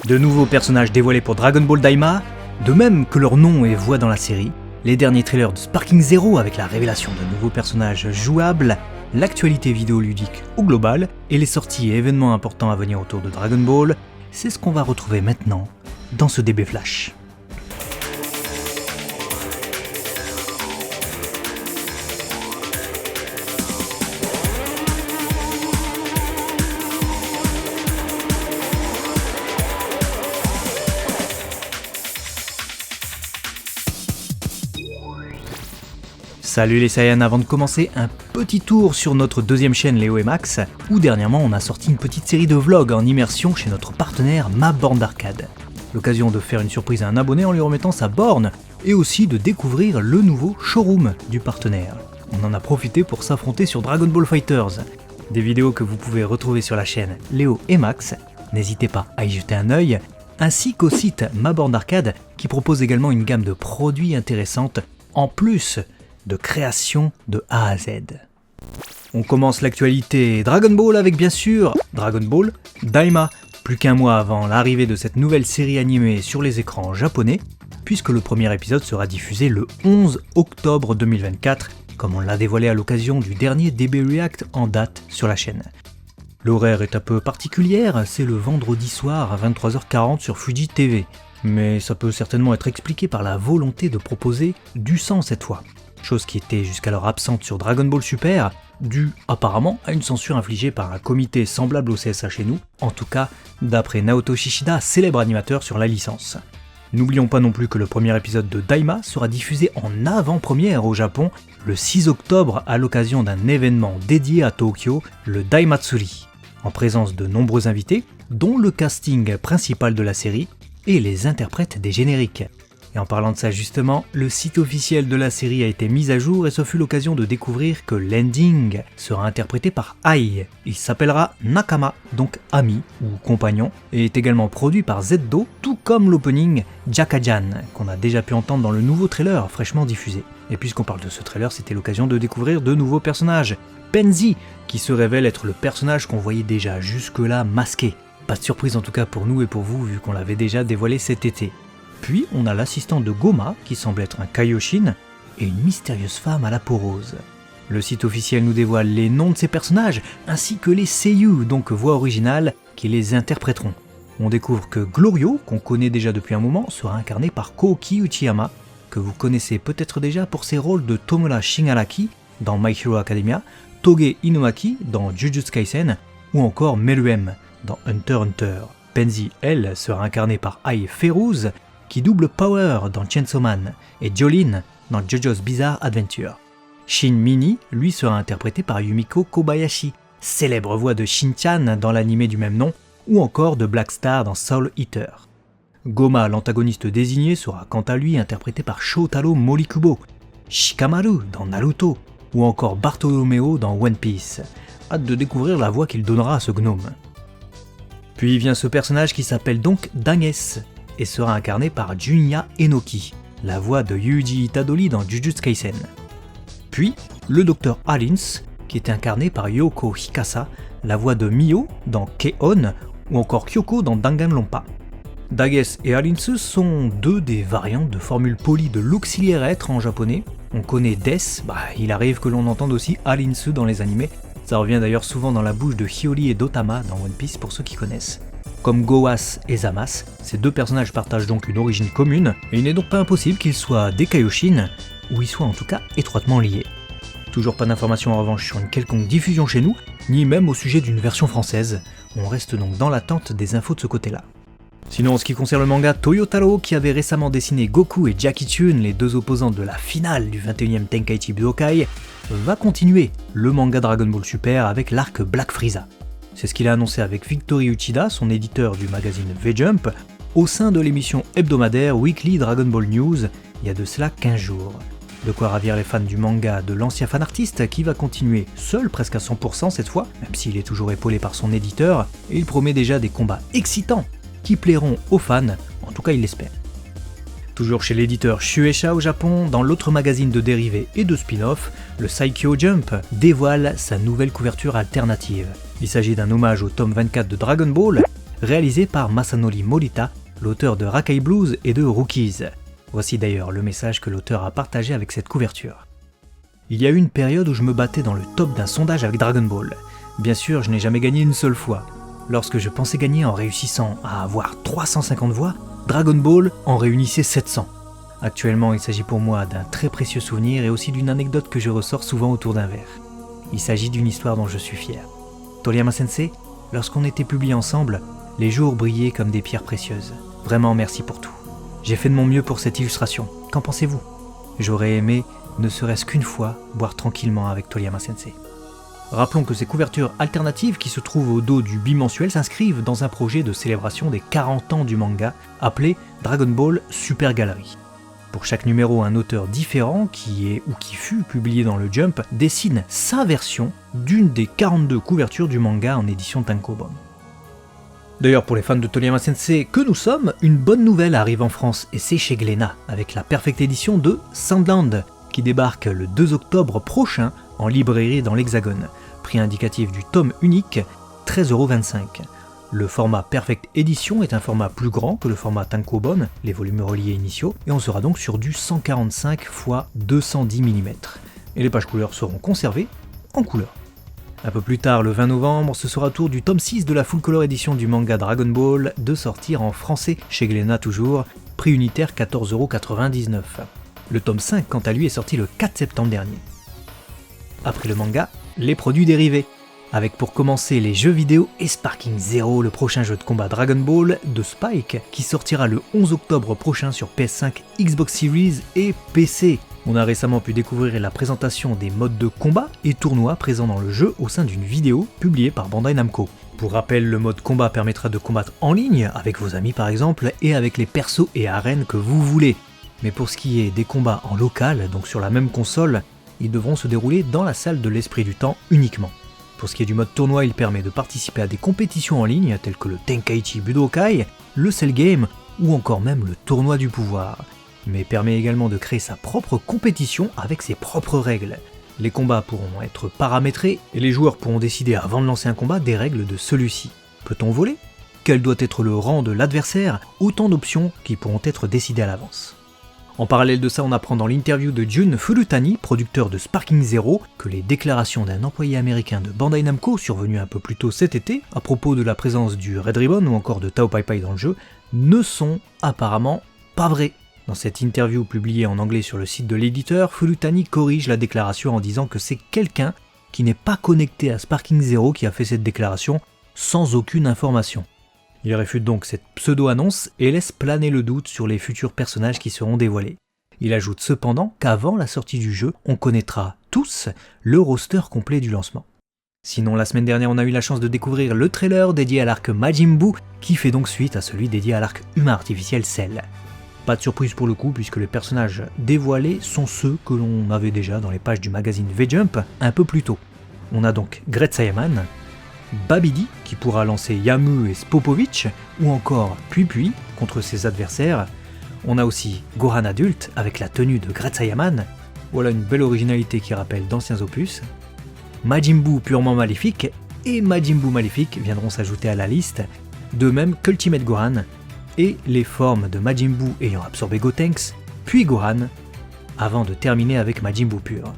De nouveaux personnages dévoilés pour Dragon Ball Daima, de même que leur nom et voix dans la série, les derniers trailers de Sparking Zero avec la révélation de nouveaux personnages jouables, l'actualité vidéoludique au global et les sorties et événements importants à venir autour de Dragon Ball, c'est ce qu'on va retrouver maintenant dans ce DB Flash. Salut les Saiyans, avant de commencer, un petit tour sur notre deuxième chaîne Léo et Max, où dernièrement on a sorti une petite série de vlogs en immersion chez notre partenaire Ma Borne d'Arcade. L'occasion de faire une surprise à un abonné en lui remettant sa borne, et aussi de découvrir le nouveau showroom du partenaire. On en a profité pour s'affronter sur Dragon Ball Fighters. Des vidéos que vous pouvez retrouver sur la chaîne Léo et Max, n'hésitez pas à y jeter un œil, ainsi qu'au site Ma Borne d'Arcade qui propose également une gamme de produits intéressante, en plus de création de A à Z. On commence l'actualité Dragon Ball avec bien sûr Dragon Ball Daima, plus qu'un mois avant l'arrivée de cette nouvelle série animée sur les écrans japonais, puisque le premier épisode sera diffusé le 11 octobre 2024, comme on l'a dévoilé à l'occasion du dernier DB React en date sur la chaîne. L'horaire est un peu particulière, c'est le vendredi soir à 23h40 sur Fuji TV, mais ça peut certainement être expliqué par la volonté de proposer du sang cette fois. Chose qui était jusqu'alors absente sur Dragon Ball Super, due apparemment à une censure infligée par un comité semblable au CSA chez nous, en tout cas d'après Naoto Shishida, célèbre animateur sur la licence. N'oublions pas non plus que le premier épisode de Daima sera diffusé en avant-première au Japon le 6 octobre à l'occasion d'un événement dédié à Tokyo, le Daimatsuri, en présence de nombreux invités, dont le casting principal de la série et les interprètes des génériques. Et en parlant de ça justement, le site officiel de la série a été mis à jour et ce fut l'occasion de découvrir que l'ending sera interprété par Ai. Il s'appellera Nakama, donc ami ou compagnon, et est également produit par Zeddo, tout comme l'opening Jakajan, qu'on a déjà pu entendre dans le nouveau trailer fraîchement diffusé. Et puisqu'on parle de ce trailer, c'était l'occasion de découvrir de nouveaux personnages. Penzi, qui se révèle être le personnage qu'on voyait déjà jusque-là masqué. Pas de surprise en tout cas pour nous et pour vous, vu qu'on l'avait déjà dévoilé cet été. Puis on a l'assistant de Goma, qui semble être un Kaioshin, et une mystérieuse femme à la peau rose. Le site officiel nous dévoile les noms de ces personnages, ainsi que les seiyuu, donc voix originales, qui les interpréteront. On découvre que Glorio, qu'on connaît déjà depuis un moment, sera incarné par Kouki Uchiyama, que vous connaissez peut-être déjà pour ses rôles de Tomura Shingaraki dans My Hero Academia, Toge Inumaki dans Jujutsu Kaisen, ou encore Meruem dans Hunter x Hunter. Penzi, elle, sera incarnée par Ai Feruz, qui double Power dans Chainsaw Man, et Jolene dans JoJo's Bizarre Adventure. Shin Mini, lui, sera interprété par Yumiko Kobayashi, célèbre voix de Shin-chan dans l'anime du même nom, ou encore de Black Star dans Soul Eater. Goma, l'antagoniste désigné, sera quant à lui interprété par Shotaro Morikubo, Shikamaru dans Naruto, ou encore Bartolomeo dans One Piece. Hâte de découvrir la voix qu'il donnera à ce gnome. Puis vient ce personnage qui s'appelle donc Danges, et sera incarné par Junya Enoki, la voix de Yuji Itadori dans Jujutsu Kaisen. Puis, le Dr Alins, qui est incarné par Yoko Hikasa, la voix de Mio dans K-On! Ou encore Kyoko dans Danganronpa. Dages et Alins sont deux des variantes de formule polie de l'auxiliaire être en japonais. On connaît Des, il arrive que l'on entende aussi Alins dans les animés. Ça revient d'ailleurs souvent dans la bouche de Hiyori et d'Otama dans One Piece pour ceux qui connaissent. Comme Goas et Zamas, ces deux personnages partagent donc une origine commune, et il n'est donc pas impossible qu'ils soient des Kaioshin, ou ils soient en tout cas étroitement liés. Toujours pas d'informations en revanche sur une quelconque diffusion chez nous, ni même au sujet d'une version française, on reste donc dans l'attente des infos de ce côté-là. Sinon en ce qui concerne le manga, Toyotaro, qui avait récemment dessiné Goku et Jackie Chun, les deux opposants de la finale du 21e Tenkaichi Budokai, va continuer le manga Dragon Ball Super avec l'arc Black Frieza. C'est ce qu'il a annoncé avec Victory Uchida, son éditeur du magazine V-Jump, au sein de l'émission hebdomadaire Weekly Dragon Ball News, il y a de cela 15 jours. De quoi ravir les fans du manga de l'ancien fan artiste qui va continuer seul presque à 100% cette fois, même s'il est toujours épaulé par son éditeur, et il promet déjà des combats excitants qui plairont aux fans, en tout cas il l'espère. Toujours chez l'éditeur Shueisha au Japon, dans l'autre magazine de dérivés et de spin-off, le Saikyo Jump dévoile sa nouvelle couverture alternative. Il s'agit d'un hommage au tome 24 de Dragon Ball, réalisé par Masanori Morita, l'auteur de Rakai Blues et de Rookies. Voici d'ailleurs le message que l'auteur a partagé avec cette couverture. Il y a eu une période où je me battais dans le top d'un sondage avec Dragon Ball. Bien sûr, je n'ai jamais gagné une seule fois. Lorsque je pensais gagner en réussissant à avoir 350 voix, Dragon Ball en réunissait 700. Actuellement, il s'agit pour moi d'un très précieux souvenir et aussi d'une anecdote que je ressors souvent autour d'un verre. Il s'agit d'une histoire dont je suis fier. Toriyama Sensei, lorsqu'on était publiés ensemble, les jours brillaient comme des pierres précieuses. Vraiment merci pour tout. J'ai fait de mon mieux pour cette illustration. Qu'en pensez-vous ? J'aurais aimé, ne serait-ce qu'une fois, boire tranquillement avec Toriyama Sensei. Rappelons que ces couvertures alternatives qui se trouvent au dos du bimensuel s'inscrivent dans un projet de célébration des 40 ans du manga appelé Dragon Ball Super Gallery. Pour chaque numéro, un auteur différent qui est ou qui fut publié dans le Jump dessine sa version d'une des 42 couvertures du manga en édition Tankobon. D'ailleurs, pour les fans de Toriyama Sensei que nous sommes, une bonne nouvelle arrive en France et c'est chez Glénat avec la Perfect Edition de Sandland qui débarque le 2 octobre prochain en librairie dans l'Hexagone. Prix indicatif du tome unique, 13,25 €. Le format Perfect Edition est un format plus grand que le format Tankobon, les volumes reliés initiaux, et on sera donc sur du 145 x 210 mm. Et les pages couleurs seront conservées en couleur. Un peu plus tard, le 20 novembre, ce sera tour du tome 6 de la full color édition du manga Dragon Ball de sortir en français chez Glénat toujours, prix unitaire 14,99 €. Le tome 5, quant à lui, est sorti le 4 septembre dernier. Après le manga, les produits dérivés. Avec pour commencer les jeux vidéo et Sparking Zero, le prochain jeu de combat Dragon Ball de Spike, qui sortira le 11 octobre prochain sur PS5, Xbox Series et PC. On a récemment pu découvrir la présentation des modes de combat et tournois présents dans le jeu au sein d'une vidéo publiée par Bandai Namco. Pour rappel, le mode combat permettra de combattre en ligne, avec vos amis par exemple, et avec les persos et arènes que vous voulez. Mais pour ce qui est des combats en local, donc sur la même console, ils devront se dérouler dans la salle de l'Esprit du Temps uniquement. Pour ce qui est du mode tournoi, il permet de participer à des compétitions en ligne telles que le Tenkaichi Budokai, le Cell Game ou encore même le Tournoi du Pouvoir, mais permet également de créer sa propre compétition avec ses propres règles. Les combats pourront être paramétrés et les joueurs pourront décider avant de lancer un combat des règles de celui-ci. Peut-on voler ? Quel doit être le rang de l'adversaire ? Autant d'options qui pourront être décidées à l'avance. En parallèle de ça, on apprend dans l'interview de Jun Furutani, producteur de Sparking Zero, que les déclarations d'un employé américain de Bandai Namco, survenu un peu plus tôt cet été, à propos de la présence du Red Ribbon ou encore de Tao Pai Pai dans le jeu, ne sont apparemment pas vraies. Dans cette interview publiée en anglais sur le site de l'éditeur, Furutani corrige la déclaration en disant que c'est quelqu'un qui n'est pas connecté à Sparking Zero qui a fait cette déclaration sans aucune information. Il réfute donc cette pseudo-annonce et laisse planer le doute sur les futurs personnages qui seront dévoilés. Il ajoute cependant qu'avant la sortie du jeu, on connaîtra tous le roster complet du lancement. Sinon, la semaine dernière, on a eu la chance de découvrir le trailer dédié à l'arc Majin Buu, qui fait donc suite à celui dédié à l'arc humain artificiel Cell. Pas de surprise pour le coup, puisque les personnages dévoilés sont ceux que l'on avait déjà dans les pages du magazine V-Jump un peu plus tôt. On a donc Great Saiyaman, Babidi qui pourra lancer Yamu et Spopovich, ou encore Pui contre ses adversaires. On a aussi Gohan adulte avec la tenue de Great Saiyaman, voilà une belle originalité qui rappelle d'anciens opus. Majin Buu purement maléfique et Majin Buu maléfique viendront s'ajouter à la liste, de même qu'Ultimate Gohan, et les formes de Majin Buu ayant absorbé Gotenks, puis Gohan, avant de terminer avec Majin Buu pur.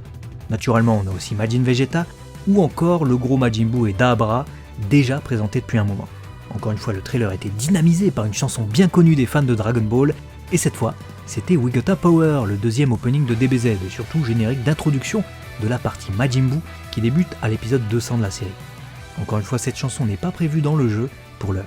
Naturellement, on a aussi Majin Vegeta, ou encore le gros Majin Buu et Dabra, déjà présentés depuis un moment. Encore une fois, le trailer était dynamisé par une chanson bien connue des fans de Dragon Ball, et cette fois, c'était We Gotta Power, le deuxième opening de DBZ, et surtout générique d'introduction de la partie Majin Buu qui débute à l'épisode 200 de la série. Encore une fois, cette chanson n'est pas prévue dans le jeu pour l'heure.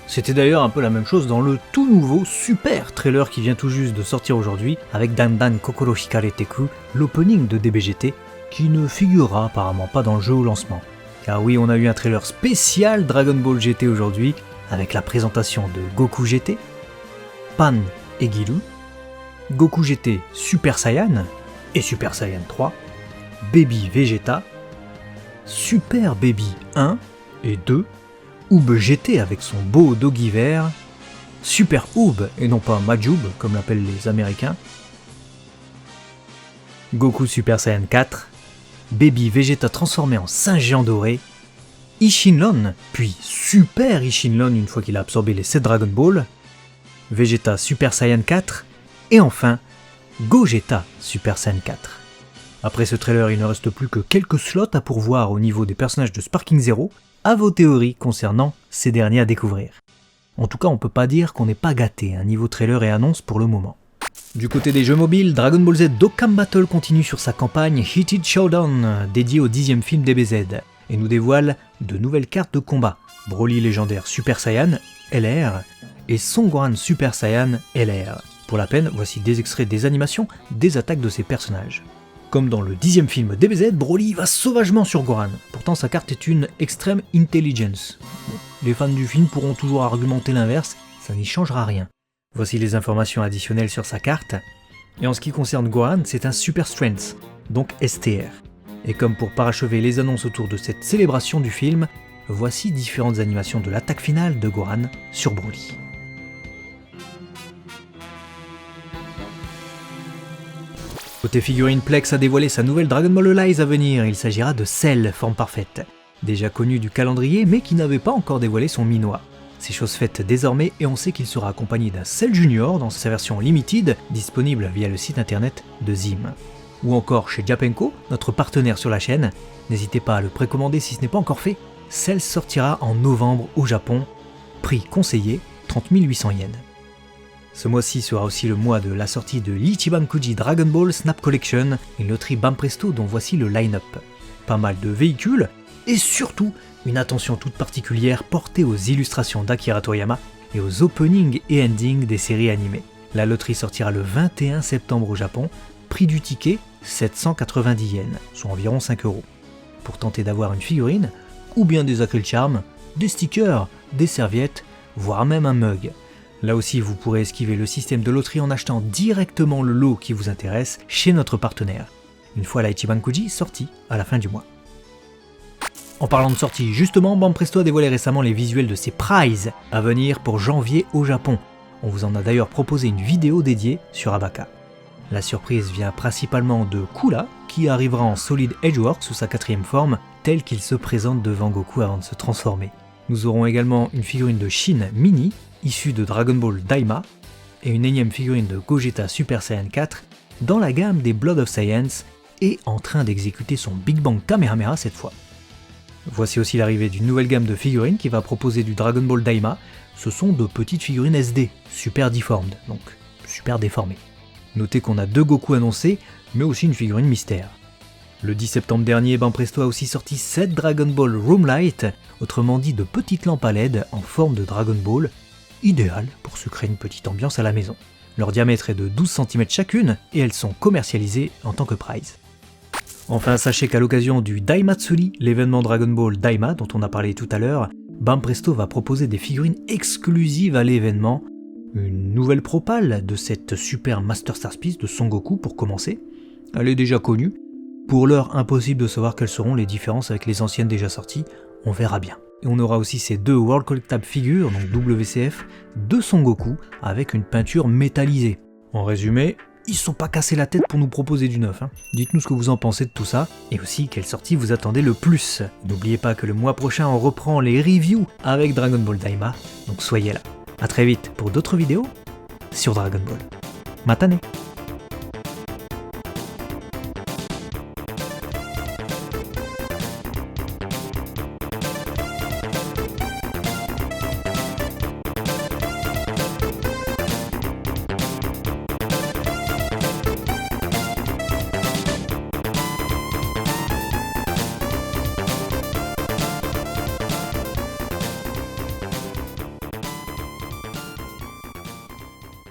C'était d'ailleurs un peu la même chose dans le tout nouveau super trailer qui vient tout juste de sortir aujourd'hui avec Dan Dan Kokoro Hikareteku, l'opening de DBGT, qui ne figurera apparemment pas dans le jeu au lancement. Car oui, on a eu un trailer spécial Dragon Ball GT aujourd'hui, avec la présentation de Goku GT, Pan et Gilu, Goku GT Super Saiyan et Super Saiyan 3, Baby Vegeta, Super Baby 1 et 2, Oob GT avec son beau doggy vert, Super Oob et non pas Majoob comme l'appellent les Américains, Goku Super Saiyan 4, Baby Vegeta transformé en singe géant doré, Ishinlon, puis Super Ishinlon une fois qu'il a absorbé les 7 Dragon Ball, Vegeta Super Saiyan 4, et enfin Gogeta Super Saiyan 4. Après ce trailer, il ne reste plus que quelques slots à pourvoir au niveau des personnages de Sparking Zero. À vos théories concernant ces derniers à découvrir. En tout cas, on peut pas dire qu'on n'est pas gâté, niveau trailer et annonce pour le moment. Du côté des jeux mobiles, Dragon Ball Z Dokkan Battle continue sur sa campagne Heated Showdown, dédiée au 10e film DBZ, et nous dévoile de nouvelles cartes de combat, Broly légendaire Super Saiyan, LR, et Son Gohan Super Saiyan, LR. Pour la peine, voici des extraits des animations des attaques de ces personnages. Comme dans le 10e film DBZ, Broly va sauvagement sur Gohan. Pourtant sa carte est une Extreme Intelligence. Bon, les fans du film pourront toujours argumenter l'inverse, ça n'y changera rien. Voici les informations additionnelles sur sa carte. Et en ce qui concerne Gohan, c'est un Super Strength, donc STR. Et comme pour parachever les annonces autour de cette célébration du film, voici différentes animations de l'attaque finale de Gohan sur Broly. Côté figurine, Plex a dévoilé sa nouvelle Dragon Ball Alive à venir, il s'agira de Cell, forme parfaite. Déjà connu du calendrier, mais qui n'avait pas encore dévoilé son minois. C'est chose faite désormais et on sait qu'il sera accompagné d'un Cell Junior dans sa version Limited, disponible via le site internet de Zim. Ou encore chez Japenko, notre partenaire sur la chaîne, n'hésitez pas à le précommander si ce n'est pas encore fait, Cell sortira en novembre au Japon, prix conseillé 30 800 yens. Ce mois-ci sera aussi le mois de la sortie de l'Ichiban Kuji Dragon Ball Snap Collection, une loterie Banpresto dont voici le line-up. Pas mal de véhicules, et surtout une attention toute particulière portée aux illustrations d'Akira Toriyama et aux openings et endings des séries animées. La loterie sortira le 21 septembre au Japon, prix du ticket 790 yens, soit environ 5 €. Pour tenter d'avoir une figurine, ou bien des acryl charms, des stickers, des serviettes, voire même un mug. Là aussi, vous pourrez esquiver le système de loterie en achetant directement le lot qui vous intéresse chez notre partenaire, une fois la Ichiban Kuji sortie à la fin du mois. En parlant de sortie, justement, Banpresto a dévoilé récemment les visuels de ses prizes à venir pour janvier au Japon. On vous en a d'ailleurs proposé une vidéo dédiée sur Abaka. La surprise vient principalement de Kula, qui arrivera en Solid Edgework sous sa 4e forme, tel qu'il se présente devant Goku avant de se transformer. Nous aurons également une figurine de Shin Mini, issue de Dragon Ball Daima, et une énième figurine de Gogeta Super Saiyan 4, dans la gamme des Blood of Science, et en train d'exécuter son Big Bang Kamehameha cette fois. Voici aussi l'arrivée d'une nouvelle gamme de figurines qui va proposer du Dragon Ball Daima. Ce sont de petites figurines SD, super deformed, donc super déformées. Notez qu'on a 2 Goku annoncés, mais aussi une figurine mystère. Le 10 septembre dernier, Banpresto a aussi sorti 7 Dragon Ball Roomlight, autrement dit de petites lampes à LED en forme de Dragon Ball, idéales pour se créer une petite ambiance à la maison. Leur diamètre est de 12 cm chacune et elles sont commercialisées en tant que prize. Enfin, sachez qu'à l'occasion du Daimatsuri, l'événement Dragon Ball Daima dont on a parlé tout à l'heure, Banpresto va proposer des figurines exclusives à l'événement, une nouvelle propale de cette super Master Star Piece de Son Goku pour commencer. Elle est déjà connue, pour l'heure impossible de savoir quelles seront les différences avec les anciennes déjà sorties, on verra bien. Et on aura aussi ces 2 World Collectable Figures, donc WCF, de Son Goku avec une peinture métallisée. En résumé, ils se sont pas cassés la tête pour nous proposer du neuf. Dites-nous ce que vous en pensez de tout ça, et aussi quelle sortie vous attendez le plus. N'oubliez pas que le mois prochain on reprend les reviews avec Dragon Ball Daima, donc soyez là. A très vite pour d'autres vidéos sur Dragon Ball. Matane!